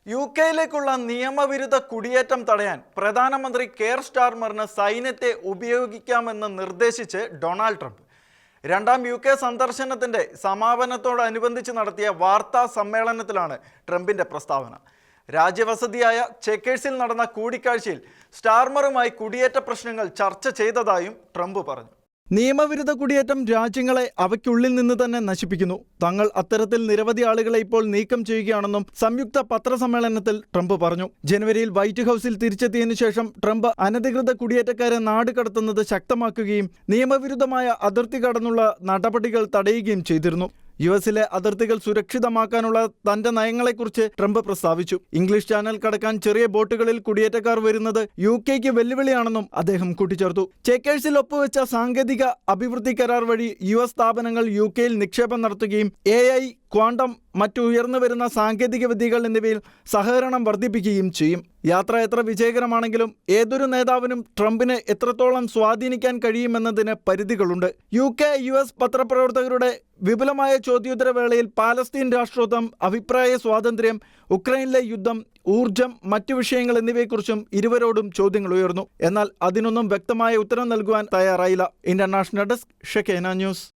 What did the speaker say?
യുകെയിലേക്കുള്ള നിയമവിരുദ്ധ കുടിയേറ്റം തടയാൻ പ്രധാനമന്ത്രി കെയർ സ്റ്റാർമറിന് സൈന്യത്തെ ഉപയോഗിക്കാമെന്ന് നിർദ്ദേശിച്ച് ഡൊണാൾഡ് ട്രംപ്. രണ്ടാം യുകെ സന്ദർശനത്തിന്റെ സമാപനത്തോടനുബന്ധിച്ച് നടത്തിയ വാർത്താ സമ്മേളനത്തിലാണ് ട്രംപിന്റെ പ്രസ്താവന. രാജ്യവസതിയായ ചെക്കേഴ്സിൽ നടന്ന കൂടിക്കാഴ്ചയിൽ സ്റ്റാർമറുമായി കുടിയേറ്റ പ്രശ്നങ്ങൾ ചർച്ച ചെയ്തതായും ട്രംപ് പറഞ്ഞു. നിയമവിരുദ്ധ കുടിയേറ്റം രാജ്യങ്ങളെ അവയ്ക്കുള്ളിൽ നിന്ന് തന്നെ നശിപ്പിക്കുന്നു. തങ്ങൾ അത്തരത്തിൽ നിരവധി ആളുകളെ ഇപ്പോൾ നീക്കം ചെയ്യുകയാണെന്നും സംയുക്ത പത്രസമ്മേളനത്തിൽ ട്രംപ് പറഞ്ഞു. ജനുവരിയിൽ വൈറ്റ് ഹൌസിൽ തിരിച്ചെത്തിയതിനു ശേഷം ട്രംപ് അനധികൃത കുടിയേറ്റക്കാരെ നാട് കടത്തുന്നത് ശക്തമാക്കുകയും നിയമവിരുദ്ധമായ അതിർത്തി കടന്നുള്ള നടപടികൾ തടയുകയും ചെയ്തിരുന്നു. യുഎസിലെ അതിർത്തികൾ സുരക്ഷിതമാക്കാനുള്ള തന്റെ നയങ്ങളെക്കുറിച്ച് ട്രംപ് പ്രസ്താവിച്ചു. ഇംഗ്ലീഷ് ചാനൽ കടക്കാൻ ചെറിയ ബോട്ടുകളിൽ കുടിയേറ്റക്കാർ വരുന്നത് യുകെക്ക് വെല്ലുവിളിയാണെന്നും അദ്ദേഹം കൂട്ടിച്ചേർത്തു. ചെക്കേഴ്സിൽ ഒപ്പുവെച്ച സാങ്കേതിക അഭിവൃദ്ധി കരാർ വഴി യുഎസ് സ്ഥാപനങ്ങൾ യുകെയിൽ നിക്ഷേപം നടത്തുകയും AI, ക്വാണ്ടം, മറ്റു ഉയർന്നു വരുന്ന സാങ്കേതിക വിദ്യകൾ എന്നിവയിൽ സഹകരണം വർദ്ധിപ്പിക്കുകയും ചെയ്യും. യാത്ര എത്ര വിജയകരമാണെങ്കിലും ഏതൊരു നേതാവിനും ട്രംപിനെ എത്രത്തോളം സ്വാധീനിക്കാൻ കഴിയുമെന്നതിന് പരിധികളുണ്ട്. UK-US പത്രപ്രവർത്തകരുടെ വിപുലമായ ചോദ്യോത്തര വേളയിൽ പാലസ്തീൻ രാഷ്ട്രത്വം, അഭിപ്രായ സ്വാതന്ത്ര്യം, ഉക്രൈനിലെ യുദ്ധം, ഊർജം, മറ്റു വിഷയങ്ങൾ എന്നിവയെക്കുറിച്ചും ഇരുവരോടും ചോദ്യങ്ങൾ ഉയർന്നു. എന്നാൽ അതിനൊന്നും വ്യക്തമായ ഉത്തരം നൽകുവാൻ തയ്യാറായില്ല. International desk, Shekinah news.